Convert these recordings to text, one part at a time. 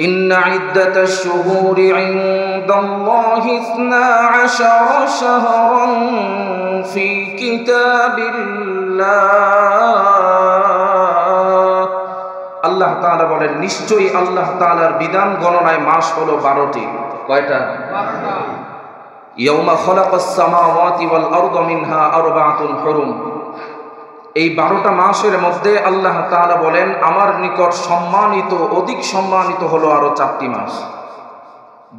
إن عدة الشهور عند الله 12 شهرا في كتاب الله আল্লাহ তাআলা বলেন নিশ্চয়ই আল্লাহ তাআলার বিধান গণনায় মাস হলো 12টি। কয়টা? 12টা। ইয়াউমা খালাকাস সামাওয়াতি ওয়াল আরদা মিনহা আরবাআতুন হুরুম। এই 12টা মাসের মধ্যে আল্লাহ তাআলা বলেন আমার নিকট সম্মানিত, অধিক সম্মানিত হলো আরো 4টি মাস।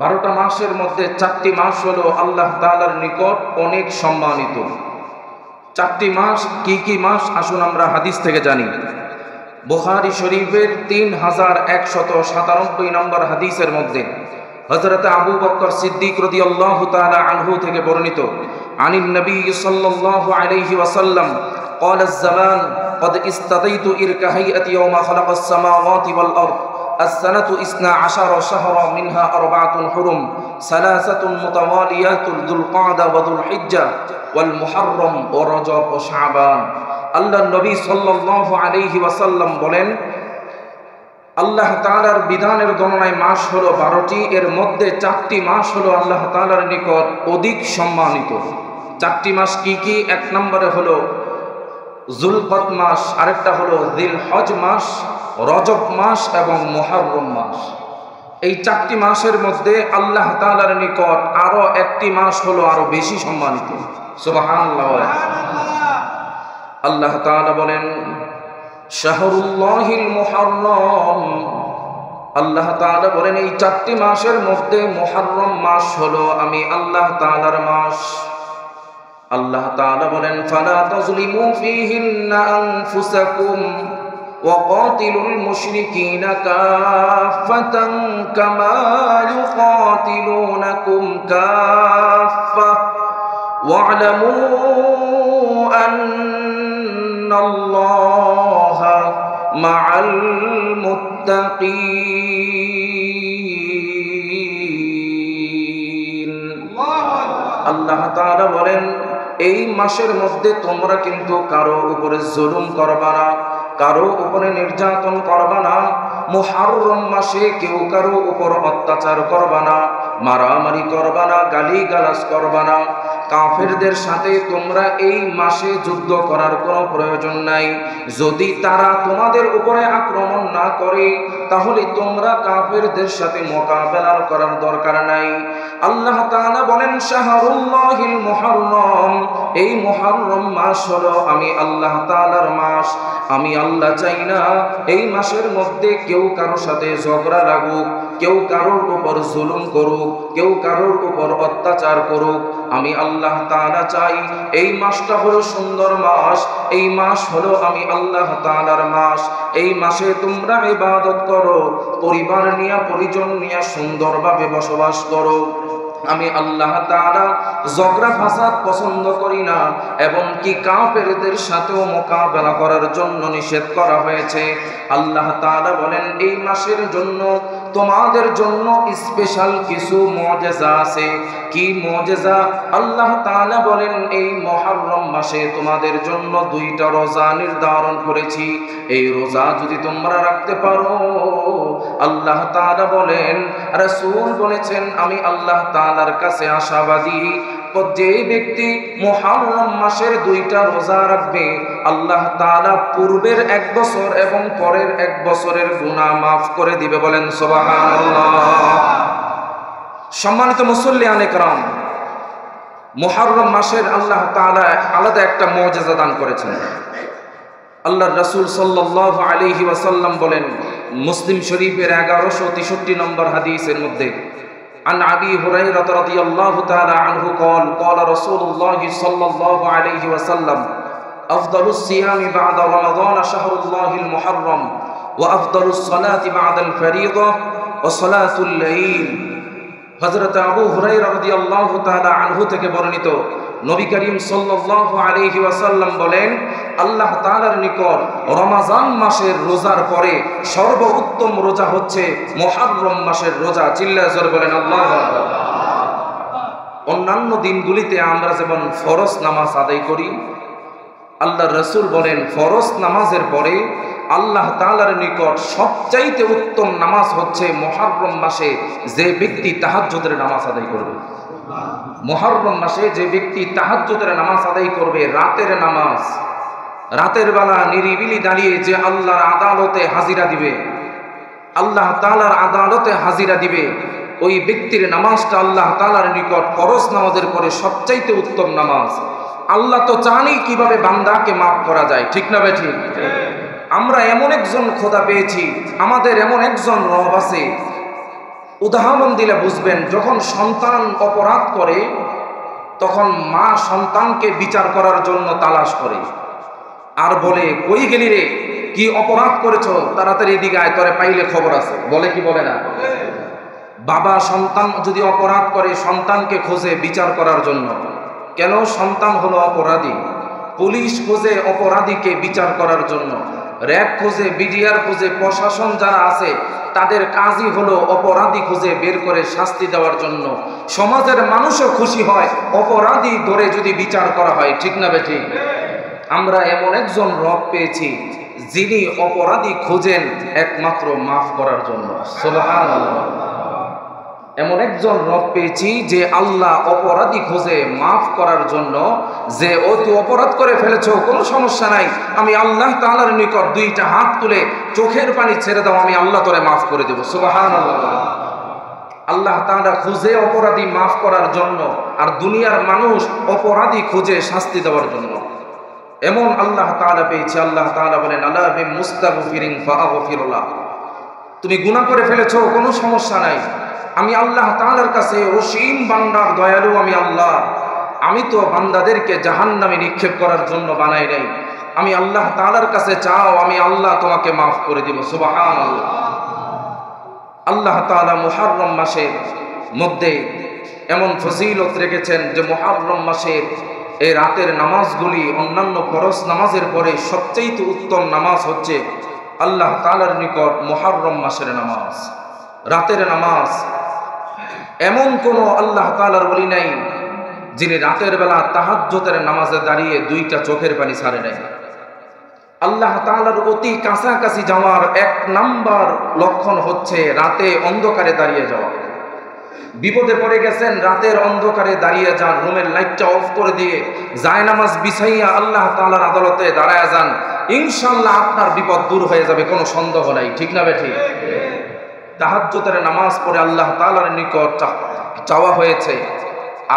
12টা মাসের মধ্যে 4টি মাস হলো আল্লাহ তাআলার নিকট অনেক সম্মানিত। 4টি মাস কি কি মাস আসুন আমরা হাদিস থেকে জানি। বুখারী শরীফের 3197 নম্বর হাদিসের মধ্যে হযরত আবু বকর সিদ্দিক রাদিয়াল্লাহু তাআলা আনহু থেকে বর্ণিত, আনিন নবী সাল্লাল্লাহু আলাইহি ওয়াসাল্লাম قال الزمان قد استطيت إرك هيئة يوم خلق السماوات والأرض السنة 12 شهرا منها 4 حرم 3 متواليات ذو القعدة وذو الحجة والمحرم ورجب وشعبان। আল্লাহ নবী সাল্লাল্লাহু আলাইহি ওয়াসাল্লাম বলেন আল্লাহ তাআলার বিধানের গণনায় মাস হলো 12টি, এর মধ্যে 4টি মাস হলো আল্লাহ তাআলার নিকট অধিক সম্মানিত। 4টি মাস কি কি? 1 নম্বরে হলো যুলকদ মাস, আরেকটা হলো যিলহজ মাস, রজব মাস এবং মুহররম মাস। এই 4টি মাসের মধ্যে আল্লাহ তাআলার নিকট আরো একটি মাস হলো আরো বেশি সম্মানিত। সুবহানাল্লাহ। আল্লাহ তাআলা বলেন শাহরুল্লাহিল মুহররম। আল্লাহ তাআলা বলেন এই 4টি মাসের মধ্যে মুহররম মাস হলো আমি আল্লাহ তাআলার মাস। আল্লাহ তাআলা বলেন ফালা তাজলিমু ফীহিন্না আনফুসাকুম ওয়া কাতিলুল মুশরিকিনা কাফাতান কামা ইউকাতিলুনাকুম কাফা ওয়া'লামু আন্নাল্লাহা মা'আল মুত্তাকিন। আল্লাহ তাআলা বলেন এই মাসের মধ্যে তোমরা কিন্তু কারো উপরে জুলুম করবা না, কারো উপরে নির্যাতন করবা না। মুহররম মাসে কেউ কারো উপর অত্যাচার করবা না, মারামারি করবা না, গালিগালাজ করবা না। কাফেরদের সাথে তোমরা এই মাসে যুদ্ধ করার কোনো প্রয়োজন নাই। যদি তারা তোমাদের উপরে আক্রমণ না করে তাহলে তোমরা কাফেরদের সাথে মোকাবেলা করার দরকার নাই। আল্লাহ তাআলা বলেন শাহরুল্লাহিল মুহররম, এই মুহররম মাস হলো আমি আল্লাহ তাআলার মাস। আমি আল্লাহ চাই না এই মাসের মধ্যে কেউ কারোর সাথে ঝগড়া লাগুক, কেউ কারোর উপর জুলুম করুক, কেউ কারোর উপর অত্যাচার করুক। আমি আল্লাহ তাআলা চাই এই মাসটা হলো সুন্দর মাস, এই মাস হলো আমি আল্লাহ তাআলার মাস। এই মাসে তোমরা ইবাদত করো, পরিবার নিয়ে পরিজন নিয়ে সুন্দরভাবে বসবাস করো। আমি আল্লাহ তাআলা ঝগড়া ফাসাদ পছন্দ করি না, এবং কি কাফেরদের সাথেও মোকাবেলা করার জন্য নিষেধ করা হয়েছে। আল্লাহ তাআলা বলেন এই মাসের জন্য তোমাদের জন্য স্পেশাল কিছু মুআজিজা আছে। কি মুআজিজা? আল্লাহ তাআলা বলেন এই মুহররম মাসে তোমাদের জন্য 2টা রোজা নির্ধারণ করেছি। এই রোজা যদি তোমরা রাখতে পারো, আল্লাহ তাআলা বলেন, রাসূল বলেছেন আমি আল্লাহ তাআলার কাছে আশাবাদী যে ব্যক্তি মুহররম মাসের 2টা রোজা রাখবে আল্লাহ তাআলা পূর্বের 1 বছর এবং পরের 1 বছরের গুনাহ মাফ করে দিবে। বলেন সুবহানাল্লাহ। সম্মানিত মুসল্লিয়ানে کرام, মুহররম মাসের আল্লাহ তাআলা আলাদা একটা মুআজিজা দান করেছেন। আল্লাহর রাসূল সাল্লাল্লাহু আলাইহি ওয়াসাল্লাম বলেন মুসলিম শরীফের 1163 নম্বর হাদিসের মধ্যে عن أبي هريرة رضي الله تعالى عنه قال قال رسول الله صلى الله عليه وسلم أفضل الصيام بعد رمضان شهر الله المحرم وأفضل الصلاة بعد الفريضة وصلاة الليل। হযরত আবু হুরায়রা রাদিয়াল্লাহু তাআলা আনহু থেকে বর্ণিত, নবী করিম সাল্লাল্লাহু আলাইহি ওয়াসাল্লাম বলেন আল্লাহ তাআলার নিকট রমজান মাসের রোজার পরে সর্বোত্তম রোজা হচ্ছে মুহররম মাসের রোজা। চিল্লায়ে জোরে বলেন আল্লাহু আকবার। অন্যান্য দিনগুলিতে আমরা যেমন ফরজ নামাজ আদায় করি, আল্লাহর রাসূল বলেন ফরজ নামাজের পরে আল্লাহ তাআলার নিকট সবচাইতে উত্তম নামাজ হচ্ছে মুহররম মাসে যে ব্যক্তি তাহাজ্জুদের নামাজ আদায় করবে। মুহররম মাসে যে ব্যক্তি তাহাজ্জুদের নামাজ আদায় করবে, রাতের নামাজ, রাতের বেলা নিরিবিলি দাঁড়িয়ে যে আল্লাহর আদালতে হাজিরা দিবে, আল্লাহ তাআলার আদালতে হাজিরা দিবে, ওই ব্যক্তির নামাজটা আল্লাহ তাআলার নিকট ফরজ নামাজের পরে সবচাইতে উত্তম নামাজ। আল্লাহ তো জানি কিভাবে বান্দাকে মাফ করা যায়, ঠিক না বেঠিক? আমরা এমন একজন খোদা পেয়েছি, আমাদের এমন একজন রব আছে, উদাহরণ দিলে বুঝবেন। যখন সন্তান অপরাধ করে তখন মা সন্তানকে বিচার করার জন্য তালাশ করে আর বলে, কই গেলি রে, কি অপরাধ করেছ, তাড়াতাড়ি এদিকে আয়, তোরে পাইলে খবর আছে। বলে কি বলে না? বাবা সন্তান যদি অপরাধ করে সন্তানকে খোঁজে বিচার করার জন্য। কেন? সন্তান হলো অপরাধী। পুলিশ খোঁজে অপরাধীকে বিচার করার জন্য, র্যাব খোঁজে, বিডিআর খোঁজে, প্রশাসন যারা আছে তাদের কাজই হলো অপরাধী খুঁজে বের করে শাস্তি দেওয়ার জন্য। সমাজের মানুষও খুশি হয় অপরাধী ধরে যদি বিচার করা হয়, ঠিক না বেঠিক? আমরা এমন একজন রব পেয়েছি যিনি অপরাধী খুঁজেন একমাত্র মাফ করার জন্য। সুবহানাল্লাহ। এমন একজন রব পেয়েছি যে আল্লাহ অপরাধী খোঁজে মাফ করার জন্য। যে ও তুই অপরাধ করে ফেলেছো, কোনো সমস্যা নাই, আমি আল্লাহ তাআলার নিকট দুইটা হাত তুলে চোখের পানি ছেড়ে দাও, আমি আল্লাহ তোরে মাফ করে দেব। সুবহানাল্লাহ। আল্লাহ তাআলা খুঁজে অপরাধী মাফ করার জন্য, আর দুনিয়ার মানুষ অপরাধী খুঁজে শাস্তি দেওয়ার জন্য। এমন আল্লাহ তাআলা পেয়েছি। আল্লাহ তাআলা বলেন, আলা বিল মুস্তাগফিরিন ফাগফিরুল্লাহ। তুমি গুনাহ করে ফেলেছো, কোনো সমস্যা নাই, আমি আল্লাহ তাআলার কাছে অসীম বান্দার দয়ালু আমি আল্লাহ। আমি তো বান্দাদেরকে জাহান্নামে নিক্ষেপ করার জন্য বানাই নাই। আমি আল্লাহ তাআলার কাছে চাও, আমি আল্লাহ তোমাকে মাফ করে দিব। সুবহানাল্লাহ। আল্লাহ তাআলা মুহররম মাসের মধ্যে এমন ফজিলত রেখেছেন যে মুহররম মাসের এই রাতের নামাজগুলি অন্যান্য ফরজ নামাজের পরে সবচেয়ে উত্তম নামাজ হচ্ছে আল্লাহ তাআলার নিকট মুহররম মাসের নামাজ, রাতের নামাজ। এমন কোন আল্লাহ তাআলার ওলি নাই যিনি রাতের বেলা তাহাজ্জুদের নামাজে দাঁড়িয়ে দুইটা চোখের পানি ছাড়ে নাই। আল্লাহ তাআলার অতি কাছাকাছি যাওয়ার এক নাম্বার লক্ষণ হচ্ছে রাতে অন্ধকারে দাঁড়িয়ে যাওয়া। বিপদে পড়ে গেছেন, রাতের অন্ধকারে দাঁড়িয়ে যান, রুমের লাইটটা অফ করে দিয়ে জায়নামাজ বিছাইয়া আল্লাহ তাআলার আদালতে দাঁড়ায় যান, ইনশাআল্লাহ আপনার বিপদ দূর হয়ে যাবে, কোনো সন্দেহ নাই, ঠিক না বেঠিক? তাহাজ্জুদের নামাজ পড়ে আল্লাহ তাআলার নিকট চাওয়া হয়েছে,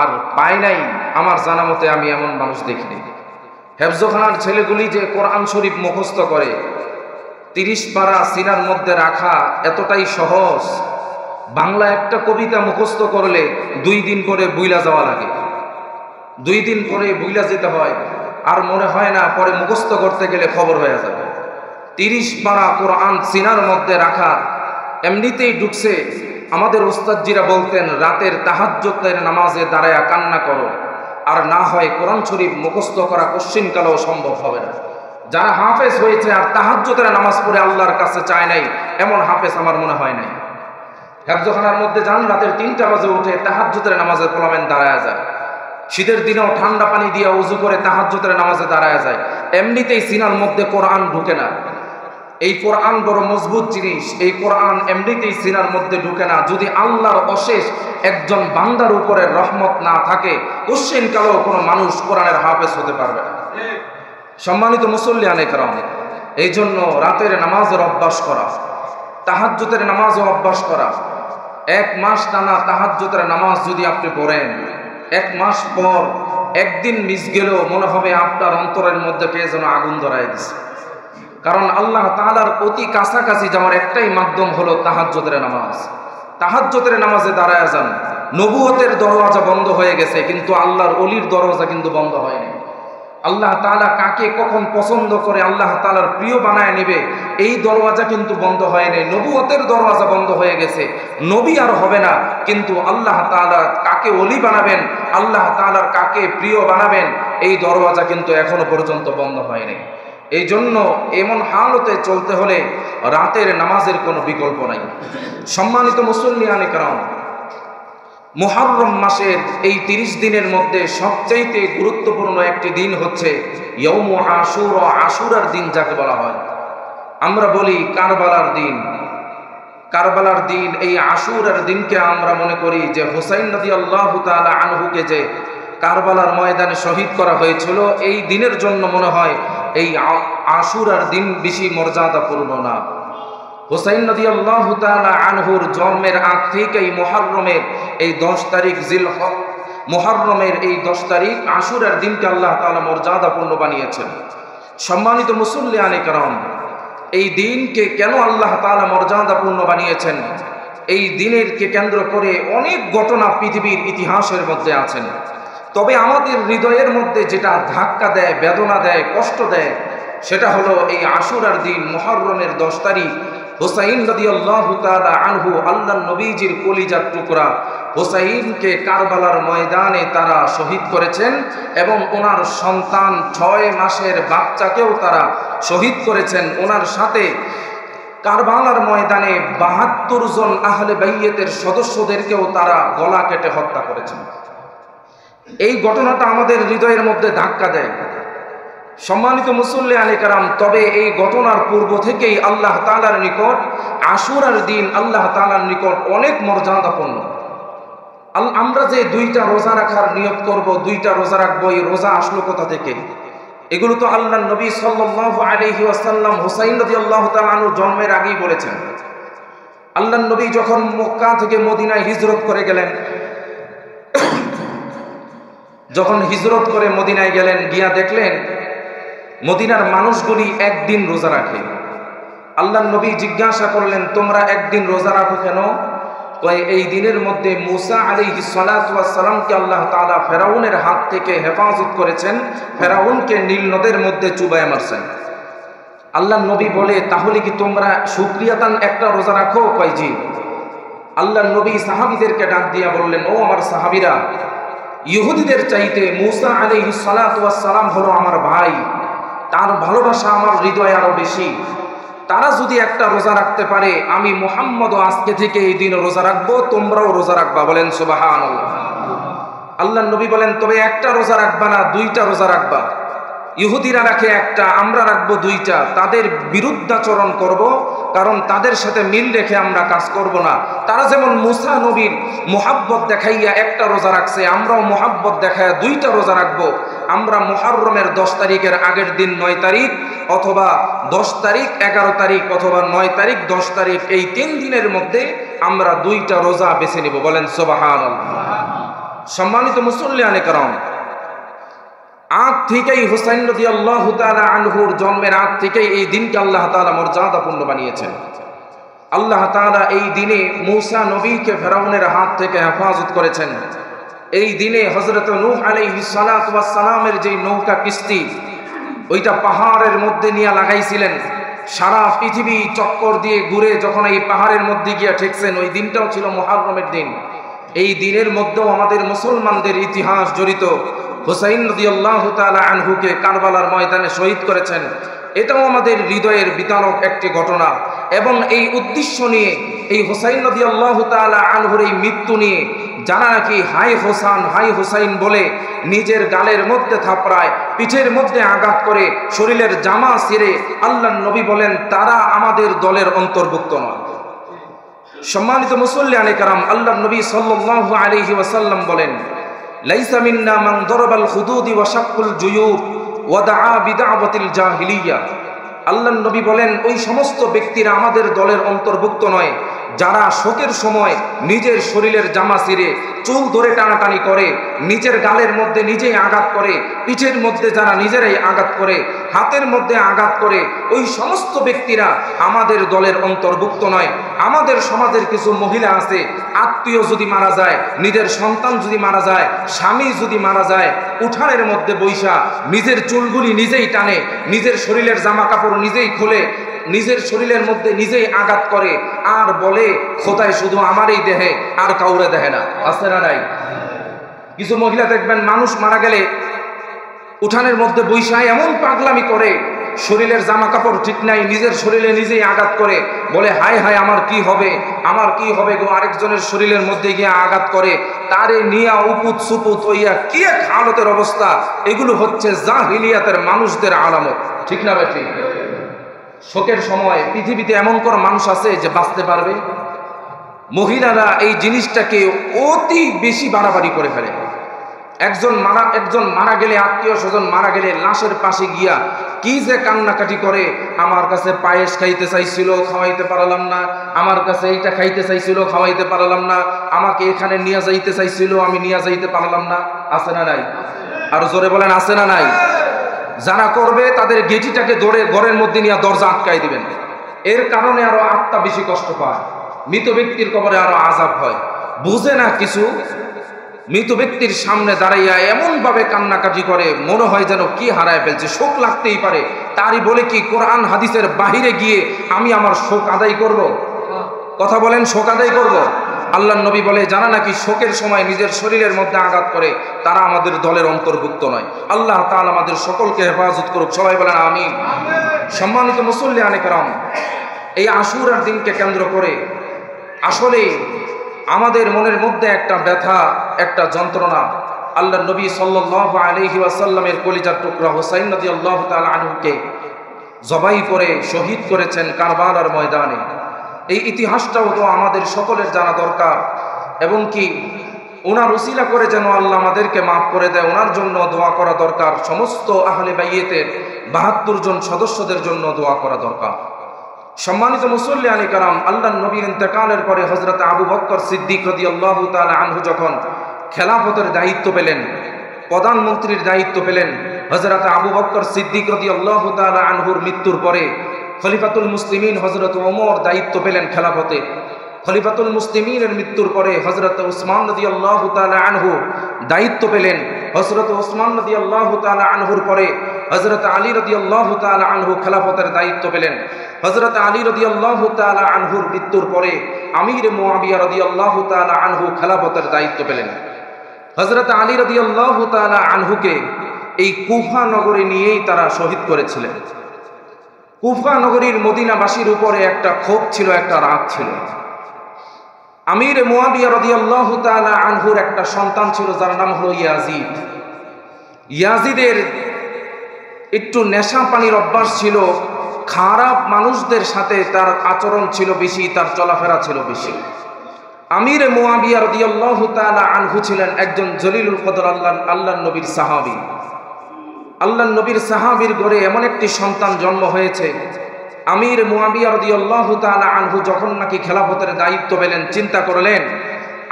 আর পায় নাই আমার জানা মতে আমি এমন মানুষ দেখিনি। হেফজখানার ছেলেগুলি যে কোরআন শরীফ মুখস্থ করে 30 পারা সিনার মধ্যে রাখা এতটাই সহজ। বাংলা একটা কবিতা মুখস্থ করলে 2 দিন পরে বুইলা যাওয়া লাগে, 2 দিন পরে বুইলা যেতে হয়, আর মনে হয় না পরে মুখস্থ করতে গেলে খবর হয়ে যাবে। 30 পারা কোরআন সিনার মধ্যে রাখা এমনিতেই ঢুকছে। আমাদের উস্তাদজিরা বলতেন, রাতের তাহাজ্জুদের নামাজে দাঁড়ায়া কান্না করো, আর না হয় কোরআন শরীফ মুখস্থ করা কোশ্চিনকালেও সম্ভব হবে না। যারা হাফেজ হয়েছে আর তাহাজ্জুদের নামাজ পড়ে আল্লাহর কাছে চায় নাই, এমন হাফেজ আমার মনে হয় নাই। হেফজখানার মধ্যে যান, রাতের 3টা বাজে উঠে তাহাজ্জুদের নামাজে পোলামেন দাঁড়ায় যায়। শীতের দিনেও ঠান্ডা পানি দিয়ে উযু করে তাহাজ্জুদের নামাজে দাঁড়ায় যায়। এমনিতেই সিনার মধ্যে কোরআন ঢুকে না। এই কোরআন বড় মজবুত জিনিস, এই কোরআন এমনিতেই সিনার মধ্যে ঢুকে না। যদি আল্লাহর অশেষ একজন বান্দার উপরে রহমত না থাকে, কোশ্চিনকালেও কোনো মানুষ কোরআনের হাফেজ হতে পারবে না। সম্মানিত মুসল্লিয়ানে কেরাম, এই জন্য রাতের নামাজের অভ্যাস করা, তাহাজ্জুদের নামাজও অভ্যাস করা। 1 মাস টানা তাহাজ্জুদের নামাজ যদি আপনি পড়েন, 1 মাস পর একদিন মিস গেলেও মনে হবে আপনার অন্তরের মধ্যে কে যেন আগুন ধরায় দিছে। কারণ আল্লাহ তাআলার অতি কাছাকাছি যাওয়ার একটাই মাধ্যম হলো তাহাজ্জুদের নামাজ। তাহাজ্জুদের নামাজে দাঁড়ায় যান। নবুয়তের দরওয়াজা বন্ধ হয়ে গেছে, কিন্তু আল্লাহর ওলির দরওয়াজা কিন্তু বন্ধ হয়নি। আল্লাহ তাআলা কাকে কখন পছন্দ করে আল্লাহ তাআলার প্রিয় বানায় নেবে, এই দরওয়াজা কিন্তু বন্ধ হয়নি। নবুয়তের দরওয়াজা বন্ধ হয়ে গেছে, নবী আর হবে না, কিন্তু আল্লাহ তাআলা কাকে ওলি বানাবেন, আল্লাহ তাআলার কাকে প্রিয় বানাবেন, এই দরওয়াজা কিন্তু এখনো পর্যন্ত বন্ধ হয়নি। এই জন্য এমন হালতে চলতে হলে রাতের নামাজের কোনো বিকল্প নাই। সম্মানিত মুসল্লিয়ানে কেরাম, মুহররম মাসের এই 30 দিনের মধ্যে সবচাইতে গুরুত্বপূর্ণ একটি দিন হচ্ছে ইয়াউমু আশুরা, আশুরার দিন যাকে বলা হয়। আমরা বলি কারবালার দিন, কারবালার দিন, এই আশুরার দিনকে আমরা মনে করি যে হুসাইন রাদিয়াল্লাহু তাআলা আনহুকে যে কারবালার ময়দানে শহীদ করা হয়েছিল, এই দিনের জন্য মনে হয় এই আশুরার দিন বেশি মর্যাদাপূর্ণ না। হুসাইন রাদিয়াল্লাহু তাআলা আনহুর জন্মের আগ থেকেই মুহররমের এই 10 তারিখ মুহররমের এই 10 তারিখ আশুরার দিনকে আল্লাহ তাআলা মর্যাদাপূর্ণ বানিয়েছেন। সম্মানিত মুসল্লিয়ানে কেরাম, এই দিনকে কেন আল্লাহ তাআলা মর্যাদাপূর্ণ বানিয়েছেন? এই দিনেরকে কেন্দ্র করে অনেক ঘটনা পৃথিবীর ইতিহাসের মধ্যে আছেন। তবে আমাদের হৃদয়ের মধ্যে যেটা ধাক্কা দেয়, বেদনা দেয়, কষ্ট দেয়, সেটা হলো এই আশুরার দিন মুহররমের 10 তারিখ হুসাইন রাদিয়াল্লাহু তাআলা আনহু, আল্লাহর নবীজির কলিজার টুকরা হুসাইনকে কারবালার ময়দানে তারা শহীদ করেছেন এবং ওনার সন্তান 6 মাসের বাচ্চাকেও তারা শহীদ করেছেন। ওনার সাথে কারবালার ময়দানে 72 জন আহলে বাইয়েতের সদস্যদেরকেও তারা গলা কেটে হত্যা করেছেন। এই ঘটনাটা আমাদের হৃদয়ের মধ্যে ধাক্কা দেয়। সম্মানিত মুসল্লিয়ানে কেরাম, তবে এই ঘটনার পূর্ব থেকেই আল্লাহ তাআলার নিকট আশুরার দিন আল্লাহ তাআলার নিকট অনেক মর্যাদাপূর্ণ। আমরা যে 2টা রোজা রাখার নিয়ত করব, 2টা রোজা রাখবো, এই রোজা আসলো কোথা থেকে? এগুলো তো আল্লাহর নবী সাল্লাল্লাহু আলাইহি ওয়াসাল্লাম হুসাইন রাদিয়াল্লাহু তাআলা আনহুর জন্মের আগেই বলেছেন। আল্লাহর নবী যখন মক্কা থেকে মদিনায় হিজরত করে গেলেন, যখন হিজরত করে মদিনায় গেলেন, গিয়া দেখলেন মদিনার মানুষগুলি একদিন রোজা রাখে। আল্লাহর নবী জিজ্ঞাসা করলেন, তোমরা একদিন রোজা রাখো কেন? কয়, এই দিনের মধ্যে মুসা আলাইহিস সালাতু ওয়াস সালামকে আল্লাহ তাআলা ফেরাউনের হাত থেকে হেফাজত করেছেন, ফেরাউনকে নীল নদের মধ্যে চুবায় মারছেন। আল্লাহর নবী বলে, তাহলে কি তোমরা শুকরিয়াতান একটা রোজা রাখো? কয়, জি। আল্লাহর নবী সাহাবীদেরকে ডাক দিয়া বললেন, ও আমার সাহাবীরা, ইহুদিদের চাইতে মুসা আলাইহিস সালাতু ওয়াস সালাম হলো আমার ভাই, তার ভালোবাসা আমার হৃদয়ে আরো বেশি। তারা যদি একটা রোজা রাখতে পারে, আমি মুহাম্মদও আজকে থেকে এই দিন রোজা রাখবো, তোমরাও রোজা রাখবা। বলেন সুবহানাল্লাহ। আল্লাহর নবী বলেন, তবে একটা রোজা রাখবা না, 2টা রোজা রাখবা। ইহুদিরা রাখে একটা, আমরা রাখবো 2টা। তাদের বিরুদ্ধাচরণ করব, কারণ তাদের সাথে মিল রেখে আমরা কাজ করব না। তারা যেমন মুসা নবীর মুহাব্বত দেখাইয়া একটা রোজা রাখছে, আমরাও মুহাব্বত দেখাইয়া 2টা রোজা রাখবো। আমরা মুহররমের 10 তারিখের আগের দিন 9 তারিখ অথবা 10 তারিখ 11 তারিখ অথবা 9 তারিখ 10 তারিখ, এই 3 দিনের মধ্যে আমরা 2টা রোজা বেছে নিব। বলেন সুবহানাল্লাহ। সম্মানিত মুসল্লিয়ানে কেরাম, আগ থেকেই হুসাইন রাদিয়াল্লাহু তাআলা আনহুর জন্মের আগ থেকেই এই দিনকে আল্লাহ তাআলা মর্যাদাপূর্ণ বানিয়েছেন। আল্লাহ তাআলা এই দিনে মুসা নবীকে ফেরাউনের হাত থেকে হেফাজত করেছেন। এই দিনে হযরত নূহ আলাইহিস সালাতু ওয়াস সালামের যে নৌকা কিস্তি, ওইটা পাহাড়ের মধ্যে নিয়ে লাগাইছিলেন। সারা পৃথিবী চক্কর দিয়ে ঘুরে যখন এই পাহাড়ের মধ্যে গিয়া ঠেকছেন, ওই দিনটাও ছিল মুহররমের দিন। এই দিনের মধ্যেও আমাদের মুসলমানদের ইতিহাস জড়িত। হুসাইন রাদিয়াল্লাহু তাআলা আনহুকে কারবালার ময়দানে শহীদ করেছেন, এটাও আমাদের হৃদয়ের বিতারক একটি ঘটনা। এবং এই উদ্দেশ্য নিয়ে, এই হুসাইন রাদিয়াল্লাহু তাআলা আনহুর এই মৃত্যু নিয়ে যারা নাকি হাই হোসান হাই হুসাইন বলে নিজের গালের মধ্যে থাপড়ায়, পিঠের মধ্যে আঘাত করে, শরীরের জামা ছিঁড়ে, আল্লাহর নবী বলেন তারা আমাদের দলের অন্তর্ভুক্ত নয়। সম্মানিত মুসল্লিয়ানে কেরাম, আল্লাহর নবী সাল্লাল্লাহু আলাইহি ওয়াসাল্লাম বলেন, লাইসা মিন্না মান দারাবাল খুদুদি ওয়া শাক্কুল জুয়ুব ওয়া দাআ বিদাওয়াতিল জাহিলিয়া। আল্লাহর নবী বলেন, ওই সমস্ত ব্যক্তিরা আমাদের দলের অন্তর্ভুক্ত নয় যারা শোকের সময় নিজের শরীরের জামা ছিঁড়ে, চুল ধরে টানাটানি করে, নিজের গালের মধ্যে নিজেই আঘাত করে, পিঠের মধ্যে যারা নিজেরাই আঘাত করে, হাতের মধ্যে আঘাত করে, ওই সমস্ত ব্যক্তিরা আমাদের দলের অন্তর্ভুক্ত নয়। আমাদের সমাজের কিছু মহিলা আছে, আত্মীয় যদি মারা যায়, নিজের সন্তান যদি মারা যায়, স্বামী যদি মারা যায়, উঠানের মধ্যে বৈশা নিজের চুলগুলি নিজেই টানে, নিজের শরীরের জামা কাপড় নিজেই খোলে, নিজের শরীরের মধ্যে নিজেই আঘাত করে, আর বলে খোদায় শুধু আমারই দেহে, আর কাউরে দেহে না। আছে না নাই? কিছু মহিলা দেখবেন মানুষ মারা গেলে উঠানের মধ্যে বৈশা এমন পাগলামি করে, শরীরের জামা কাপড় ঠিক নাই, নিজের শরীরে নিজেই আঘাত করে, বলে হায় হায় আমার কি হবে, আমার কি হবে গো, আরেকজনের শরীরের মধ্যে গিয়ে আঘাত করে, তারে নিয়া উপুত সুপুত হইয়া কি এক হালতের অবস্থা। এগুলো হচ্ছে জাহিলিয়াতের মানুষদের আলামত। ঠিক না ভাই? ঠিক। শোকের সময় পৃথিবীতে এমন কোন মানুষ আছে যে বাঁচতে পারবে? মহিলারা এই জিনিসটাকে অতি বেশি বাড়াবাড়ি করে ফেলে। একজন মারা গেলে, আত্মীয় স্বজন মারা গেলে লাশের পাশে গিয়া কি যে কান্নাকাটি করে, আমার কাছে পায়েস খাইতে চাইছিল, খাওয়াইতে পারলাম না, আমার কাছে এইটা খাইতে চাইছিল, খাওয়াইতে পারলাম না, আমাকে এখানে নিয়ে যাইতে চাইছিল, আমি নিয়ে যাইতে পারলাম না। আছে না নাই? আর জোরে বলেন, আছে না নাই? যারা করবে তাদের গেটিটাকে ধরে ঘরের মধ্যে নিয়ে দরজা আটকাই দিবেন। এর কারণে আরো আত্মা বেশি কষ্ট পায়, মৃত ব্যক্তির কবরে আরো আযাব হয়। বুঝে না কিছু, মৃত ব্যক্তির সামনে দাঁড়াইয়া এমন ভাবে কান্নাকাটি করে, মনে হয় যেন কি হারায় ফেলছে, শোক লাগতেই পারে। তারই বলে কি কোরআন হাদিসের বাহিরে গিয়ে আমি আমার শোক আদায় করব? কথা বলেন, শোক আদায় করব? আল্লাহর নবী বলে, যারা নাকি শোকের সময় নিজের শরীরের মধ্যে আঘাত করে তারা আমাদের দলের অন্তর্ভুক্ত নয়। আল্লাহ তাআলা আমাদের সকলকে হেফাজত করুক। সবাই বলেন আমিন। সম্মানিত মুসল্লিয়ানে কেরাম, এই আশুরার দিনকে কেন্দ্র করে আসলে আমাদের মনের মধ্যে একটা ব্যথা, একটা যন্ত্রণা। আল্লাহর নবী সাল্লাল্লাহু আলাইহি ওয়াসাল্লামের কলিজার টুকরা হুসাইন রাদিয়াল্লাহু তাআলা আনহুকে জবাই করে শহীদ করেছেন কারবালার ময়দানে। এই ইতিহাসটাও তো আমাদের সকলের জানা দরকার, এবং কি ওনার উসিলা করে যেন আল্লাহ আমাদেরকে মাফ করে দেয়, ওনার জন্য দোয়া করা দরকার। সমস্ত আহলে বাইয়েতের ৭২ জন সদস্যদের জন্য দোয়া করা দরকার। সম্মানিত মুসল্লিয়ানে কেরাম, আল্লাহর নবীর ইন্তেকালের পরে হযরত আবু বকর সিদ্দিক রাদিয়াল্লাহু তাআলা আনহু যখন খেলাফতের দায়িত্ব পেলেন, প্রধানমন্ত্রীর দায়িত্ব পেলেন, হযরত আবু বকর সিদ্দিক রাদিয়াল্লাহু তাআলা আনহুর মৃত্যুর পরে খলিফাতুল মুসলিমিন হযরত ওমর দায়িত্ব পেলেন খেলাফতে। খলিফাতুল মুসলিমিনের মৃত্যুর পরে হযরত উসমান রাদিয়াল্লাহু তাআলা আনহু দায়িত্ব পেলেন। হযরত উসমান রাদিয়াল্লাহু তাআলা আনহুর পরে হযরত আলী রাদিয়াল্লাহু তাআলা আনহু খেলাফতের দায়িত্ব পেলেন। হযরত আলী রাদিয়াল্লাহু তাআলা আনহুর মৃত্যুর পরে আমির মুআবিয়া রাদিয়াল্লাহু তাআলা আনহু খেলাফতের দায়িত্ব পেলেন। হযরত আলী রাদিয়াল্লাহু তাআলা আনহুকে এই কুফা নগরে নিয়েই তারা শহীদ করেছিলেন। কুফা নগরীর মদিনাবাসীর উপরে একটা ক্ষোভ ছিল, একটা রাগ ছিল। আমির মুআবিয়া রাদিয়াল্লাহু তাআলা আনহুর একটা সন্তান ছিল যার নাম হলো ইয়াজিদ। ইয়াজিদের একটু নেশা পানির অভ্যাস ছিল, খারাপ মানুষদের সাথে তার আচরণ ছিল বেশি, তার চলাফেরা ছিল বেশি। আমির মুআবিয়া রাদিয়াল্লাহু তাআলা আনহু ছিলেন একজন জলিলুল কদর আল্লাহর নবীর সাহাবী। আল্লাহর নবীর সাহাবীর ঘরে এমন একটি সন্তান জন্ম হয়েছে। আমির মুআবিয়া রাদিয়াল্লাহু তাআলা আনহু যখন নাকি খেলাফতের দায়িত্ব পেলেন, চিন্তা করলেন,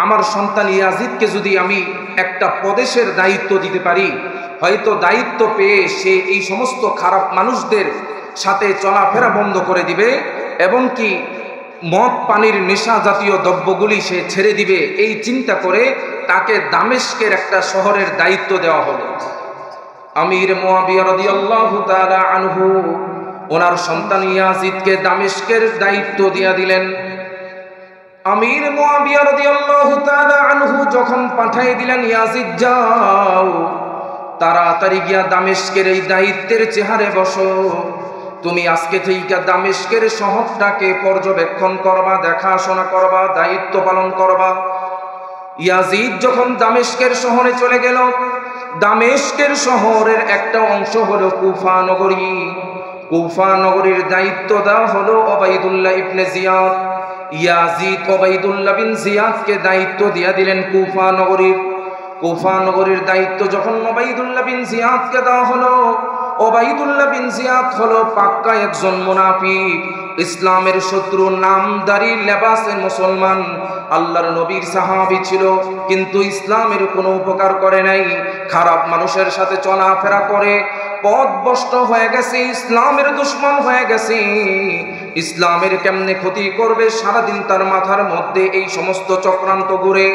আমার সন্তান ইয়াজিদকে যদি আমি একটা প্রদেশের দায়িত্ব দিতে পারি, হয়তো দায়িত্ব পেয়ে সে এই সমস্ত খারাপ মানুষদের সাথে চলাফেরা বন্ধ করে দিবে, এবং কি মদ পানির নেশা জাতীয় দ্রব্যগুলি সে ছেড়ে দিবে। এই চিন্তা করে তাকে দামেস্কের একটা শহরের দায়িত্ব দেওয়া হলো। আমির মুআবিয়া রাদিয়াল্লাহু তাআলা আনহু ওনার সন্তান ইয়াজিদকে দামেস্কের দায়িত্ব দিয়ে দিলেন। আমির মুআবিয়া রাদিয়াল্লাহু তাআলা আনহু যখন পাঠিয়ে দিলেন, ইয়াজিদ যাও, তাড়াতাড়ি গিয়া দামেস্কের এই দায়িত্বের চেহারে বসো, তুমি আজকে থেকে দামেস্কের শহরটাকে পর্যবেক্ষণ করবা, দেখাশোনা করবা, দায়িত্ব পালন করবা। ইয়াজিদ যখন দামেস্কের শহরে চলে গেল, দামেস্কের শহরের একটা অংশ হলো কুফা নগরী। কুফা নগরীর দায়িত্ব দেওয়া হলো ওবাইদুল্লাহ ইবনে জিয়াদ। ইয়াজিদ ওবাইদুল্লাহ বিন জিয়াদকে দায়িত্ব দিয়ে দিলেন কুফা নগরীর। কুফা নগরীর দায়িত্ব যখন ওবাইদুল্লাহ বিন জিয়াদকে দেওয়া হলো, ওবাইদুল্লাহ বিন জিয়াদ হলো পাক্কা একজন মুনাফিক, ইসলামের শত্রু, নামদারি লেবাসের মুসলমান, আল্লাহর নবীর সাহাবী ছিল, কিন্তু ইসলামের কোনো উপকার করে নাই। খারাপ মানুষের সাথে চলাফেরা করে পথভ্রষ্ট হয়ে গেছে, ইসলামের দুশমন হয়ে গেছে। ইসলামের কেমনে ক্ষতি করবে সারাদিন তার মাথার মধ্যে এই সমস্ত চক্রান্ত ঘুরে।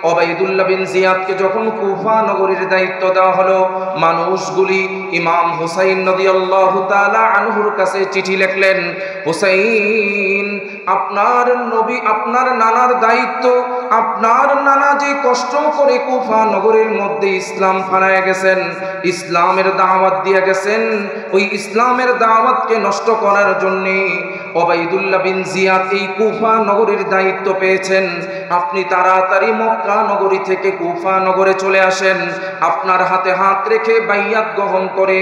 ওবাইদুল্লাহ বিন জিয়াদকে যখন কুফা নগরীর দায়িত্ব দেওয়া হলো, মানুষগুলি ইমাম হুসাইন রাদিয়াল্লাহু তাআলা আনহুর কাছে চিঠি লিখলেন, হুসাইন, আপনার নবী, আপনার নানার দায়িত্ব আপনার নানা যে কষ্ট করে কুফা নগরীর মধ্যে ইসলাম ফালায় গেছেন, ইসলামের দাওয়াত দিয়ে গেছেন, ওই ইসলামের দাওয়াতকে নষ্ট করার জন্যে ওবাইদুল্লাহ বিন জিয়াদ এই কুফা নগরীর দায়িত্ব পেয়েছেন। আপনি তাড়াতাড়ি মক্কা নগরী থেকে কুফা নগরে চলে আসেন, আপনার হাতে হাত রেখে বাইয়াত গ্রহণ করে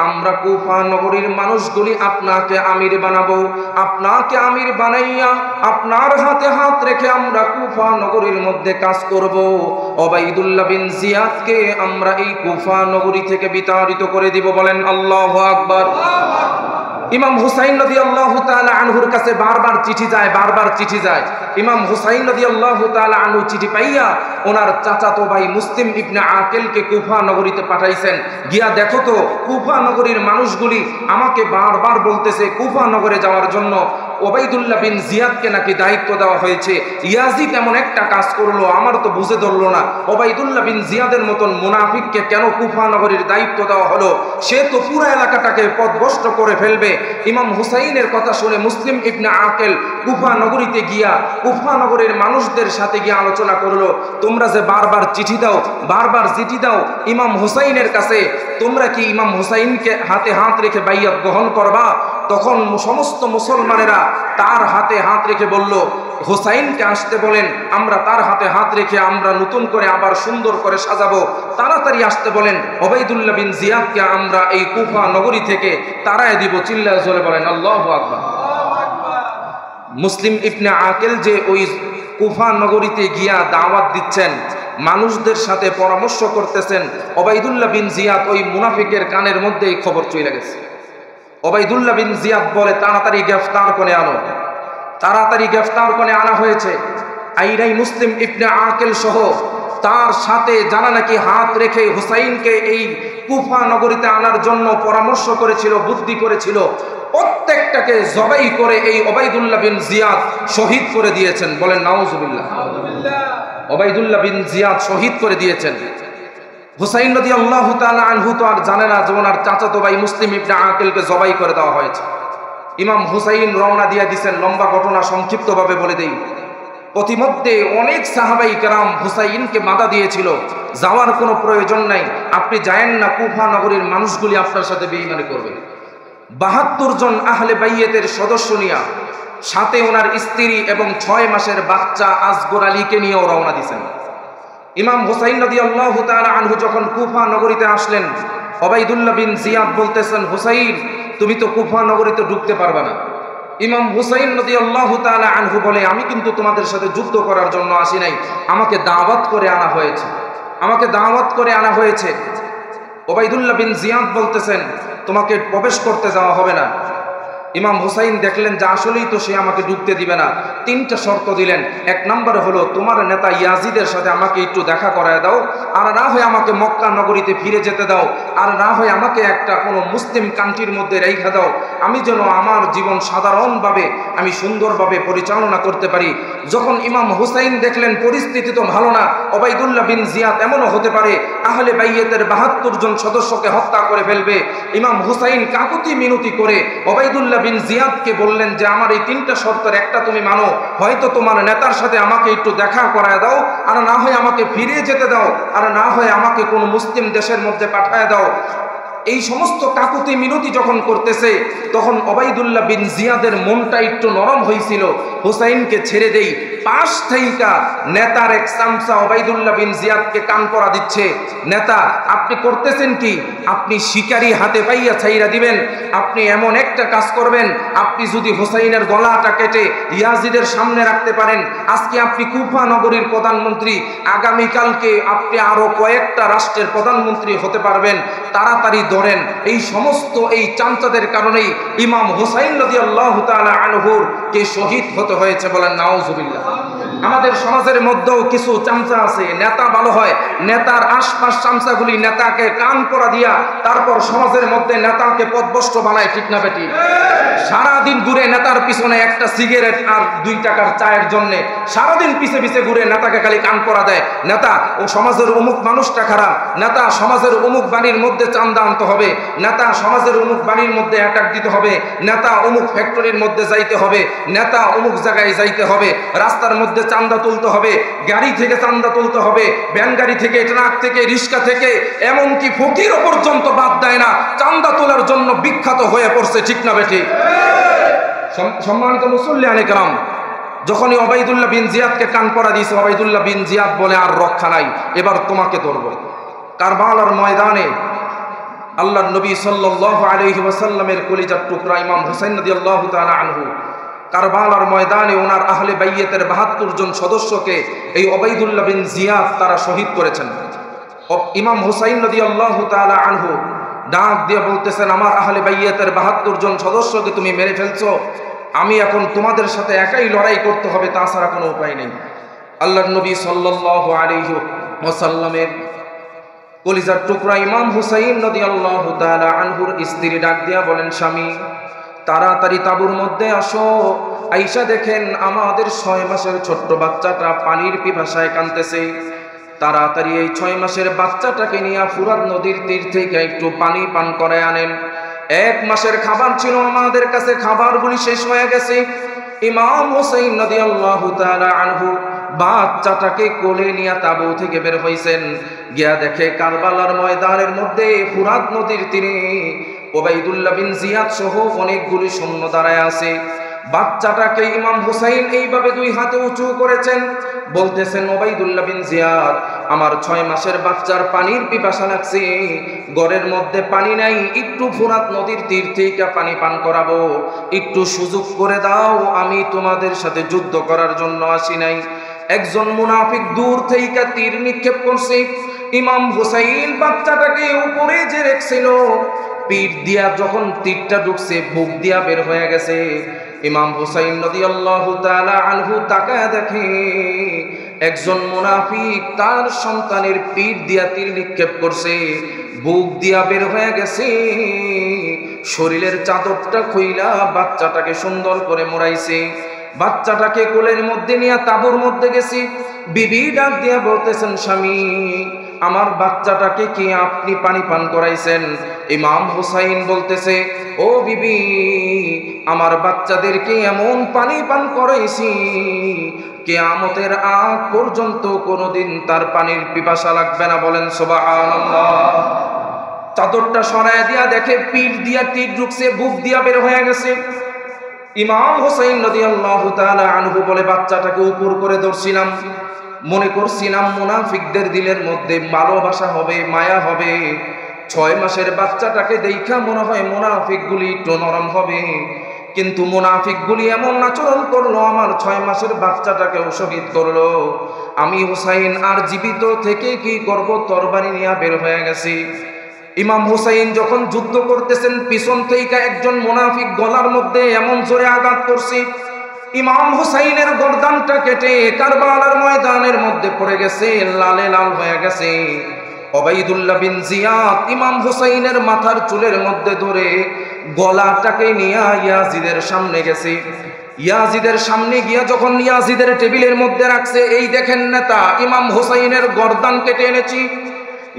আমরা কুফা নগরীর মানুষগুলি আপনাকে আমির বানাবো। আপনাকে আমির বানাইয়া আপনার হাতে হাত রেখে আমরা কুফা নগরীর মধ্যে কাজ করব। ওবাইদুল্লাহ বিন জিয়াদকে আমরা এই কুফা নগরী থেকে বিতাড়িত করে দিব। বলেন আল্লাহু আকবার। ইমাম হুসাইন রাদিয়াল্লাহু তাআলা আনহুর কাছে বারবার চিঠি যায়, বারবার চিঠি যায়। ইমাম হুসাইন রাদিয়াল্লাহু তাআলা আনহু চিঠি পাইয়া ওনার চাচাতো ভাই মুসলিম ইবনে আকিলকে কুফা নগরীতে পাঠাইছেন, গিয়া দেখো তো কুফা নগরীর মানুষগুলি আমাকে বারবার বলতেছে কুফা নগরে যাওয়ার জন্য ওবাইদুল্লাহ বিন জিয়াদকে নাকি দায়িত্ব দেওয়া হয়েছে। ইয়াজিদ এমন একটা কাজ করলো, আমার তো বুঝে ধরলো না ওবাইদুল্লাহ বিন জিয়াদের মতন মুনাফিককে কেন কুফা নগরীর দায়িত্ব দেওয়া হলো, সে তো পুরো এলাকাটাকে পথভ্রষ্ট করে ফেলবে। ইমাম হুসাইনের কথা শুনে মুসলিম ইবনে আকিল কুফা নগরীতে গিয়া কুফা নগরীর মানুষদের সাথে গিয়ে আলোচনা করলো, তোমরা যে বারবার চিঠি দাও, বারবার চিঠি দাও ইমাম হুসাইনের কাছে, তোমরা কি ইমাম হুসাইনকে হাতে হাত রেখে বাইয়াত গ্রহণ করবা? তখন সমস্ত মুসলমানেরা তার হাতে হাত রেখে বলল, হুসাইনকে আসতে বলেন, আমরা তার হাতে হাত রেখে আমরা নতুন করে আবার সুন্দর করে সাজাবো। তাড়াতাড়ি আসতে বলেন, ওবাইদুল্লাহ বিন জিয়াদকে আমরা এই কুফা নগরী থেকে তাড়ায় দিব। চিল্লায় জোরে বলেন আল্লাহু আকবার। মুসলিম ইবনে আকিল যে ওই কুফা নগরীতে গিয়া দাওয়াত দিচ্ছেন, মানুষদের সাথে পরামর্শ করতেছেন, ওবাইদুল্লাহ বিন জিয়াদ ওই মুনাফিকের কানের মধ্যে এই খবর চলে গেছে। ওবাইদুল্লাহ বিন জিয়াদ বলে, তাড়াতাড়ি গ্রেফতার করে আনো। তাড়াতাড়ি গ্রেফতার করে আনা হয়েছে। আইরাই মুসলিম ইবনে আকিল সহ তার সাথে যারা নাকি হাত রেখে হুসাইনকে এই কুফা নগরীতে আনার জন্য পরামর্শ করেছিল, বুদ্ধি করেছিল, প্রত্যেকটাকে জবাই করে এই ওবাইদুল্লাহ বিন জিয়াদ শহীদ করে দিয়েছেন। বলেন নাউজুবিল্লাহ। ওবাইদুল্লাহ বিন জিয়াদ শহীদ করে দিয়েছেন। হুসাইন রাদিয়াল্লাহু তাআলা আনহু তো আর জানে না যে ওনার চাচাতো ভাই মুসলিম ইবনে আকিলকে জবাই করে দেওয়া হয়েছে। ইমাম হুসাইন রওনা দিয়ে দিয়েছেন। লম্বা ঘটনা সংক্ষিপ্তভাবে বলে দেই। প্রতিমধ্যে অনেক সাহাবাই কেরাম হুসাইনকে বাধা দিয়েছিল, যাওয়ার কোনো প্রয়োজন নাই, আপনি যায়েন না, কুফা নগরীর মানুষগুলি আপনার সাথে বেঈমানি করবে। ৭২ জন আহলে বাইয়েতের সদস্য নিয়ে সাথে ওনার স্ত্রী এবং ৬ মাসের বাচ্চা আসগর আলীকে নিয়েও রওনা দিয়েছেন। ইমাম হুসাইন রাদিয়াল্লাহু তাআলা আনহু যখন কুফা নগরীতে আসলেন, ওবাইদুল্লাহ বিন জিয়াদ বলতেছেন, হুসাইন তুমি তো কুফা নগরীতে ঢুকতে পারবে না। ইমাম হুসাইন রাদিয়াল্লাহু তাআলা আনহু বলে, আমি কিন্তু তোমাদের সাথে যুদ্ধ করার জন্য আসি নাই, আমাকে দাওয়াত করে আনা হয়েছে, আমাকে দাওয়াত করে আনা হয়েছে। ওবাইদুল্লাহ বিন জিয়াদ বলতেছেন, তোমাকে প্রবেশ করতে যাওয়া হবে না। ইমাম হুসাইন দেখলেন যে আসলেই তো সে আমাকে ঢুকতে দিবে না। 3টা শর্ত দিলেন। 1 নম্বরে হলো, তোমার নেতা ইয়াজিদের সাথে আমাকে একটু দেখা করায় দাও, আর না হয় আমাকে মক্কা নগরীতে ফিরে যেতে দাও, আর না হয় আমাকে একটা কোনো মুসলিম কান্ট্রির মধ্যে রেখে দাও, আমি যেন আমার জীবন সাধারণভাবে আমি সুন্দরভাবে পরিচালনা করতে পারি। যখন ইমাম হুসাইন দেখলেন পরিস্থিতি তো ভালো না, ওবাইদুল্লাহ বিন জিয়াদ এমনও হতে পারে আহলে বাইয়েতের ৭২ জন সদস্যকে হত্যা করে ফেলবে, ইমাম হুসাইন কাকুতি মিনতি করে ওবাইদুল্লাহ বিন জিয়াদকে বললেন যে আমার এই 3টা শর্তের একটা তুমি মানো, হয়তো তোমার নেতার সাথে আমাকে একটু দেখা করায় দাও, আর না হয় আমাকে ফিরে যেতে দাও, আর না হয় আমাকে কোনো মুসলিম দেশের মধ্যে পাঠায় দাও। এই সমস্ত কাকুতি মিনতি যখন করতেছে, তখন ওবাইদুল্লাহ বিন জিয়াদের মনটা একটু নরম হয়েছিল, হুসাইনকে ছেড়ে দেই। পাশ থেকে নেতার এক চামচা ওবাইদুল্লাহ বিন জিয়াদকে কান পরা দিচ্ছে, নেতা আপনি করতেছেন কি? আপনি শিকারি হাতে পাইয়া ছাইরা দিবেন, আপনি এমন একটা কাজ করবেন, আপনি যদি হুসাইনের গলাটা কেটে ইয়াজিদের সামনে রাখতে পারেন, আজকে আপনি কুফা নগরীর প্রধানমন্ত্রী, আগামীকালকে আপনি আরো কয়েকটা রাষ্ট্রের প্রধানমন্ত্রী হতে পারবেন, তাড়াতাড়ি ধরেন। এই সমস্ত এই চামচাদের কারণেই ইমাম হুসাইন রাদিয়াল্লাহু তাআলা আনহুর কে শহীদ হতে হয়েছে। বলেন নাউজুবিল্লাহ। আমাদের সমাজের মধ্যেও কিছু চামচা আছে, নেতা ভালো হয়, নেতার আশপাশ চামচাগুলি নেতাকে কান পরা দিয়া তারপর সমাজের মধ্যে নেতাকে পথভ্রষ্ট বানায়, ঠিক না বেটি? সারাদিন ঘুরে নেতার পিছনে একটা সিগারেট আর 2 টাকার চায়ের জন্য সারাদিন পিছে পিছে ঘুরে নেতাকে খালি কান পরা দেয়, নেতা ও সমাজের অমুক মানুষটা খারাপ, নেতা সমাজের অমুক বাড়ির মধ্যে চান্দা আনতে হবে, নেতা সমাজের অমুক বাড়ির মধ্যে অ্যাটাক দিতে হবে, নেতা অমুক ফ্যাক্টরির মধ্যে যাইতে হবে, নেতা অমুক জায়গায় যাইতে হবে, রাস্তার মধ্যে চাঁদা তুলতে হবে, গাড়ি থেকে চাঁদা তুলতে হবে, ভ্যান গাড়ি থেকে, ট্রাক থেকে, রিক্সা থেকে, এমনকি ফকিরও পর্যন্ত বাদ দেয় না, চাঁদা তোলার জন্য বিখ্যাত হয়ে পড়ছে। ঠিক না বেঠিক? সম্মানিত মুসল্লিয়ানে কেরাম, যখনই ওবাইদুল্লাহ বিন জিয়াদকে কান পড়া দিয়েছে, ওবাইদুল্লাহ বিন জিয়াদ বলে আর রক্ষা নাই, এবার তোমাকে ধরব। কারবালার ময়দানে আল্লাহর নবী সাল্লাল্লাহু আলাইহি ওয়াসাল্লামের কলিজার টুকরা ইমাম হুসাইন রাদিয়াল্লাহু তাআলা আনহু কারবালার ময়দানে ওনার আহলে বাইয়েতের ৭২ জন সদস্যকে এই ওবাইদুল্লাহ বিন জিয়াদ তারা শহীদ করেছেন। ইমাম হুসাইন রাদিয়াল্লাহু তাআলা আনহু ডাক দিয়ে বলতেছেন, আমার আহলে বাইয়েতের ৭২ জন সদস্যকে তুমি মেরে ফেলছো, আমি এখন তোমাদের সাথে একাই লড়াই করতে হবে, তাছাড়া কোনো উপায় নেই। আল্লাহর নবী সাল্লাল্লাহু আলাইহি ওয়াসাল্লামের কলিজার টুকরা ইমাম হুসাইন রাদিয়াল্লাহু তাআলা আনহুর স্ত্রী ডাক দিয়া বলেন, স্বামী তাড়াতাড়ি তাঁবুর মধ্যে আসো। আয়েশা দেখেন আমাদের ৬ মাসের ছোট্ট বাচ্চাটা পানির পিপাসায় কাঁদতেছে, তাড়াতাড়ি এই ৬ মাসের বাচ্চাটাকে নিয়ে ফুরাত নদীর তীর থেকে একটু পানি পান করে আনেন। ১ মাসের খাবার ছিল আমাদের কাছে, খাবারগুলি শেষ হয়ে গেছে। ইমাম হুসাইন রাদিয়াল্লাহু তাআলা আনহু বাচ্চাটাকে কোলে নিয়ে তাঁবু থেকে বের হইছেন, গিয়া দেখে কারবালার ময়দানের মধ্যে ফুরাত নদীর তীরে ওবাইদুল্লাহ বিন জিয়াদ সহ অনেকগুলি সৈন্য দাঁড়ায় আছে। বাচ্চাটাকে ইমাম হুসাইন এইভাবে 2 হাতে উঁচু করেছেন, বলতেছেন, ওবাইদুল্লাহ বিন জিয়াদ, আমার 6 মাসের বাচ্চার পানির পিপাসা লাগছে, ঘরের মধ্যে পানি নাই, একটু ফুরাত নদীর তীর থেকে পানি পান করাবো, একটু সুযোগ করে দাও, আমি তোমাদের সাথে যুদ্ধ করার জন্য আসি নাই। একজন মুনাফিক দূর থেকে তীর নিক্ষেপ করছে। ইমাম হুসাইন বাচ্চাটাকে উপরে যে রেখেছিল, পিঠ দিয়া যখন তীরটা ঢুকছে, বুক দিয়া বের হয়ে গেছে। ইমাম হুসাইন রাদিয়াল্লাহু তাআলা আনহু তাকায় দেখে একজন মুনাফিক তার সন্তানের পিঠ দিয়া তীর নিক্ষেপ করছে, বুক দিয়া বের হয়ে গেছে। শরীরের চাদরটা খুইলা বাচ্চাটাকে সুন্দর করে মোড়াইছে। বাচ্চাটাকে কোলের মধ্যে নিয়ে তাঁবুর মধ্যে গেছি। বিবি ডাক দিয়া বলতেছেন, স্বামী আমার বাচ্চাটাকে কি আপনি পানি পান করাইছেন? ইমাম হুসাইন বলতেছে, ও বিবি, আমার বাচ্চাদেরকে এমন পানি পান করাইছি, কিয়ামতের আগ পর্যন্ত কোনোদিন তার পানির পিপাসা লাগবে না। বলেন সুবহানাল্লাহ। চাদরটা সরায় দিয়া দেখে পিঠ দিয়া তীর ঢুকছে, বুক দিয়া বের হয়ে গেছে। ইমাম হুসাইন রাদিয়াল্লাহু তাআলা আনহু বলে, বাচ্চাটাকে উপর করে ধরছিলাম, মনে করছিলাম মুনাফিকদের দিলের মধ্যে ভালোবাসা হবে, মায়া হবে, 6 মাসের বাচ্চাটাকে দেখা মনে হয় মুনাফিকগুলি একটু নরম হবে, কিন্তু মুনাফিকগুলি এমন আচরণ করলো, আমার 6 মাসের বাচ্চাটাকেও শহীদ করলো। আমি হুসাইন আর জীবিত থেকে কি করব, তরবারি নিয়ে বের হয়ে গেছি। ইমাম হুসাইন যখন যুদ্ধ করতেছেন, পিছন থেকে একজন মুনাফিক গলার মধ্যে এমন জোরে আঘাত করছে, ইমাম হুসাইনের গর্দানটা কেটে কারবালার ময়দানের মধ্যে পড়ে গেছে, লালে লাল হয়ে গেছে। ওবাইদুল্লাহ বিন জিয়াদ ইমাম হুসাইনের মাথার চুলের মধ্যে ধরে গলাটাকে নিয়ে ইয়াজিদের সামনে গেছে। ইয়াজিদের সামনে গিয়া যখন ইয়াজিদের টেবিলের মধ্যে রাখছে, এই দেখেন নেতা, ইমাম হুসাইনের গর্দান কেটে এনেছি।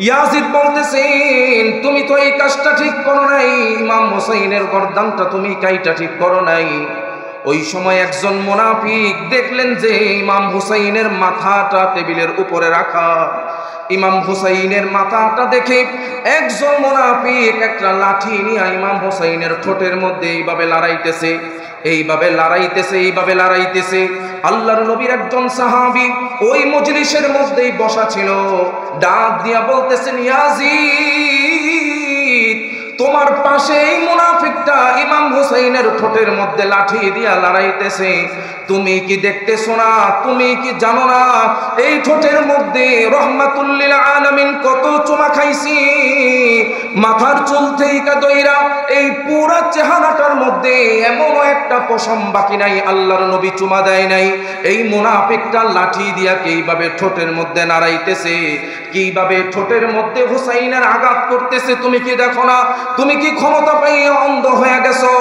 ইয়াজিদ বলতেছেন, তুমি তো এই কাজটা ঠিক করো নাই, ইমাম হুসাইনের গর্দানটা তুমি কাইটা ঠিক করো নাই। ওই সময় একজন মুনাফিক দেখলেন যে ইমাম হুসাইনের মাথাটা টেবিলের উপরে রাখা। ইমাম হুসাইনের মাথাটা দেখে একজন মুনাফিক একটা লাঠি নিয়ে ইমাম হুসাইনের ঠোঁটের মধ্যে এইভাবে লড়াইতেছে, এইভাবে লড়াইতেছে, এইভাবে লড়াইতেছে। আল্লাহর নবীর একজন সাহাবী ওই মজলিসের মধ্যেই বসা ছিল, ডাক দিয়া বলতেছেন, ইয়াজিদ, তোমার পাশে এই মুনাফিকটা ইমাম হুসাইনের ঠোঁটের মধ্যে লাঠি দিয়া লড়াইতেছে, তুমি কি দেখতেছো না? তুমি কি জানো না এই ঠোঁটের মধ্যে রহমাতুল লিল আলামিন কত চুমা খাইছি? মাথার চুল থেকে দইরা এই পুরো চেহারাটার মধ্যে এমন একটা পশম বাকি নাই আল্লাহর নবী চুমা দেয় নাই। এই মুনাফিকটা লাঠি দিয়া কিভাবে ঠোঁটের মধ্যে নাড়াইতেছে, কিভাবে ঠোঁটের মধ্যে হুসাইনের আঘাত করতেছে, তুমি কি দেখো না? তুমি কি ক্ষমতা পাইয়া অন্ধ হয়ে গেছো?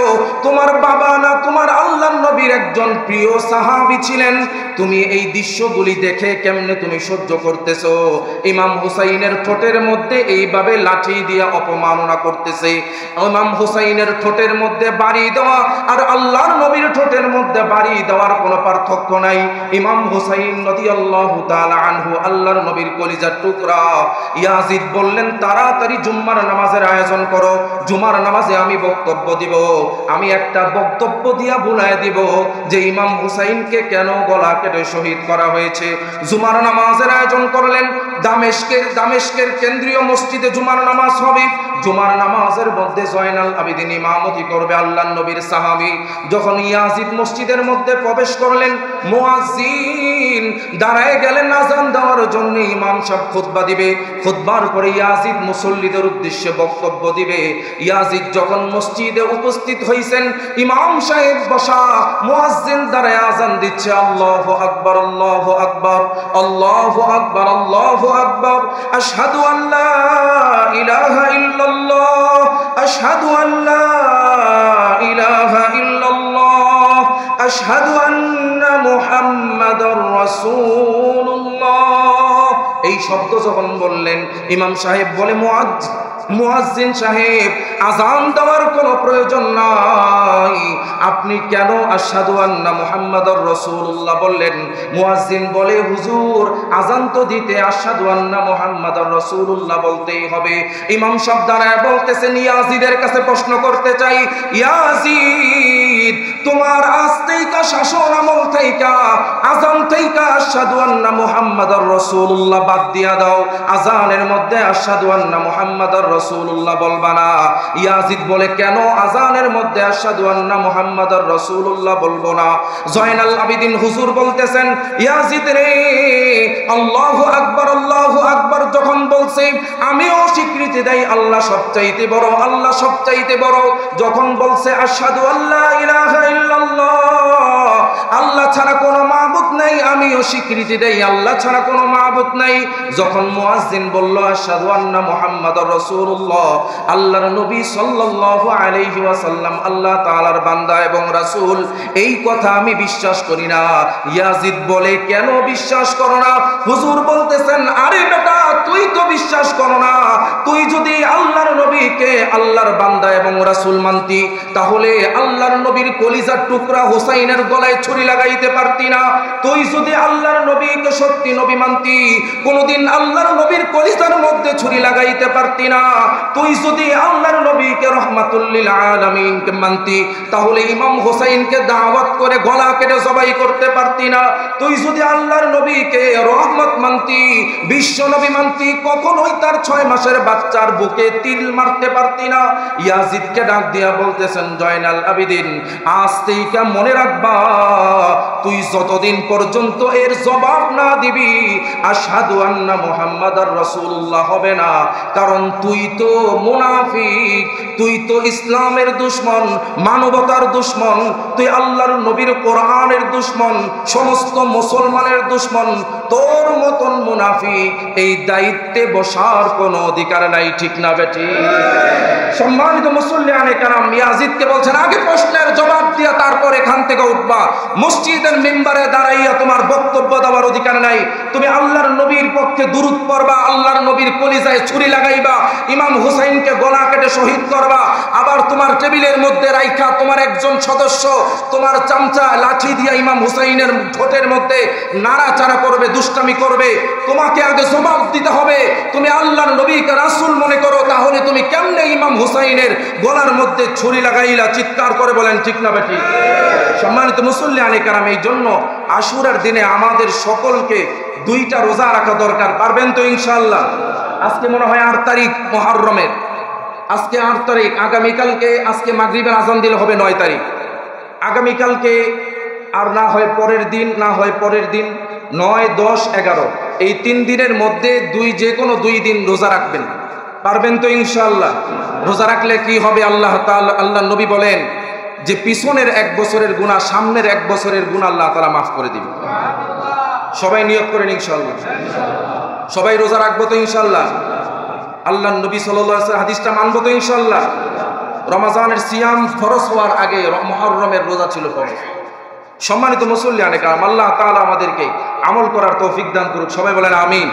তোমার বাবা না তোমার আল্লাহর নবীর একজন প্রিয় সাহাবী ছিলেন, তুমি এই দৃশ্যগুলি দেখে কেমনে তুমি সহ্য করতেছো? ইমাম হুসাইনের ঠোঁটের মধ্যে এইভাবে লাঠি দিয়ে অপমাননা করতেছে। ইমাম হুসাইনের ঠোঁটের মধ্যে বাড়ি দেওয়া আর আল্লাহর নবীর ঠোঁটের মধ্যে বাড়ি দেওয়ার কোনো পার্থক্য নাই। ইমাম হুসাইন রাদিয়াল্লাহু তাআলা আনহু আল্লাহর নবীর কলিজার টুকরা। ইয়াজিদ বললেন, তাড়াতাড়ি জুম্মার নামাজের আয়োজন করো, জুমার নামাজে আমি বক্তব্য দিব। আমি একটা বক্তব্য দিয়া বুলায় দিব যে ইমাম হুসাইনকে কেন গলা কেটে শহীদ করা হয়েছে। জুমার নামাজের আয়োজন করলেন। দামেস্কের কেন্দ্রীয় মসজিদে জুমার নামাজ হবে। জুমার নামাজের মধ্যে জয়নাল আবেদিন ইমামতি করবে, আল্লাহর নবীর সাহাবী। যখন ইয়াজিদ মসজিদের মধ্যে প্রবেশ করলেন, মুয়াজ্জিন দাঁড়ায় গেলেন আযান দেওয়ার জন্য। ইমাম সাহেব খুতবা দিবে, খুতবার পরে ইয়াজিদ মুসল্লিদের উদ্দেশ্যে বক্তব্য দিবে। ইয়াজিদ যখন মসজিদে উপস্থিত হয়েছেন, ইমাম সাহেব বসা, মুয়াজ্জিন দাঁড়ায় আযান দিচ্ছে, আল্লাহু আকবার, আল্লাহু আকবার, আল্লাহু আকবার, আল্লাহু আকবার, আশহাদু আল্লা ইলাহা ইল্লাল্লাহ, আশহাদু আল্লা ইলাহা ইল্লাল্লাহ, আশহাদু আন্না মুহাম্মাদুর রাসূলুল্লাহ। এই শব্দ যখন বললেন, ইমাম সাহেব বলে, মুয়াজ্জিন সাহেব, আযান দেওয়ার কোনো প্রয়োজন নাই, আপনি কেন আশহাদু আন্না মুহাম্মাদুর রাসূলুল্লাহ বললেন? মুয়াজ্জিন বলে, হুজুর, আযান তো দিতে আশহাদু আন্না মুহাম্মাদুর রাসূলুল্লাহ বলতেই হবে। ইমাম সাহেব দাঁড়ায় বলতেছেন, ইয়াজিদের কাছে প্রশ্ন করতে চাই, ইয়াজিদ, তোমার আজ থেকে শাসন আমল থেকে আযান থেকে আশহাদু আন্না মুহাম্মাদুর রাসূলুল্লাহ বাদ দিয়া দাও, আযানের মধ্যে আশহাদু আন্না মুহাম্মাদুর রাসূলুল্লাহ বলবা না। ইয়াজিদ বলে, কেন আযানের মধ্যে আশহাদু আন্না মুহাম্মাদুর রাসূলুল্লাহ বলবো না? জয়নাল আবেদিন হুজুর বলতেছেন, ইয়াজিদ রে, আল্লাহু আকবার, আল্লাহু আকবার যখন বলছে, আমিও স্বীকৃতি দেই আল্লাহ সবচাইতে বড়, আল্লাহ সবচাইতে বড়। যখন বলছে আশহাদু আল্লা ইলাহা ইল্লাল্লাহ, আল্লাহ ছাড়া কোনো মাবুদ নাই, আমিও স্বীকৃতি দেই আল্লাহ ছাড়া কোনো মাবুদ নাই। যখন মুয়াজ্জিন বলল আশহাদু আন্না মুহাম্মাদুর রাসূলুল্লাহ, আল্লাহর নবী সাল্লাল্লাহু আলাইহি ওয়াসাল্লাম আল্লাহ তাআলার বান্দা এবং রাসূল, এই কথা আমি বিশ্বাস করি না। ইয়াজিদ বলে, কেন বিশ্বাস করো না? হুজুর বলতেছেন, আরে বেটা, তুই তো বিশ্বাস করো না। তুই যদি আল্লাহর নবীকে আল্লাহর বান্দা এবং রাসূল মানতি, তাহলে আল্লাহর নবীর কলিজার টুকরা হুসাইনের গলায় ছুরি লাগাইতে পারতি না। তুই যদি আল্লাহর নবীকে সত্যি নবী মানতি, কোনদিন আল্লাহর নবীর কলিজার মধ্যে ছুরি লাগাইতে পারতি না। তুই যদি আল্লাহর নবীকে রহমাতুল লিল আলামিনকে মানতি, তাহলে ইমাম হুসাইনকে দাওয়াত করে গলা কেটে জবাই করতে পারতি না। তুই যদি আল্লাহর নবীকে রহমত মানতি, বিশ্ব নবী মানতি, কখনোই তার 6 মাসের বাচ্চার বুকে তিল মারতে পারতি না। ইয়াজিদকে ডাক দিয়া বলতেছেন, জয়নাল আবেদিন, আজ থেকে মনে রাখবা, তুই যতদিন পর্যন্ত এর জবাব না দিবি, আশহাদু আন্না মুহাম্মাদুর রাসূলুল্লাহ হবে না। কারণ তুই তো মুনাফিক, তুই তো ইসলামের দুশমন, মানবতার দুশমন, তুই আল্লাহর নবীর কোরআনের দুশমন, সমস্ত মুসলমানের দুশমন। তোর মতন মুনাফিক এই দায়িত্বে বসার কোনো অধিকার নাই, ঠিক না বেটি? সম্মানিত মুসল্লিয়ানে কেরাম, ইয়াজিদকে বলছেন, আগে প্রশ্নের জবাব দিয়া তারপর এখান থেকে উঠবা। মসজিদের মিম্বারে দাঁড়াইয়া তোমার বক্তব্য দেওয়ার অধিকার নাই। তুমি আল্লাহর নবীর পক্ষে দুরূদ পড়বা, আল্লাহর নবীর কলিজায় ছুরি লাগাইবা, ইমাম হুসাইনকে গলা কেটে শহীদ করবা। আবার তোমার টেবিলের মধ্যে রাইখা তোমার একজন সদস্য, তোমার চামচা লাঠি দিয়া ইমাম হুসাইনের ঠোঁটের মধ্যে নাড়াচাড়া করবে, দুষ্টামি করবে। তোমাকে আগে জবাব দিতে হবে। তুমি আল্লাহর নবীকে রাসূল মনে করো, তাহলে তুমি কেমনে ইমাম হুসাইনের গলার মধ্যে ছুরি লাগাইলা? চিৎকার করে বলেন, ঠিক না বেটি? সম্মানিত মুসল্লিয়ানে কেরাম, এই জন্য আশুরার দিনে আমাদের সকলকে 2টা রোজা রাখা দরকার। পারবেন তো ইনশাআল্লাহ? আজকে মনে হয় 8 তারিখ মুহররমের, আজকে 8 তারিখ। আগামীকালকে, আজকে মাগরিবের আজান দিলে হবে 9 তারিখ। আগামীকালকে আর না হয় পরের দিন, না হয় পরের দিন 9, 10, 11 এই 3 দিনের মধ্যে যে কোনো 2 দিন রোজা রাখবেন। পারবেন তো ইনশাআল্লাহ? রোজা রাখলে কি হবে? আল্লাহ তাআলা, আল্লাহ নবী বলেন যে পিছনের 1 বছরের গুনাহ, সামনের 1 বছরের গুনাহ আল্লাহ তাআলা মাফ করে দিবেন। সবাই নিয়ত করেন ইনশাআল্লাহ। সবাই রোজা রাখবো তো ইনশাআল্লাহ? আল্লাহ নবী সাল্লাল্লাহু আলাইহি ওয়াসাল্লাম হাদিসটা মানব তো ইনশাআল্লাহ। রমজানের সিয়াম ফরজ হওয়ার আগে মুহররমের রোজা ছিল ফরজ। সম্মানিত মুসল্লিয়ানে কারাম, আল্লাহ তাআলা আমাদেরকে আমল করার তৌফিক দান করুক। সবাই বলেন আমিন।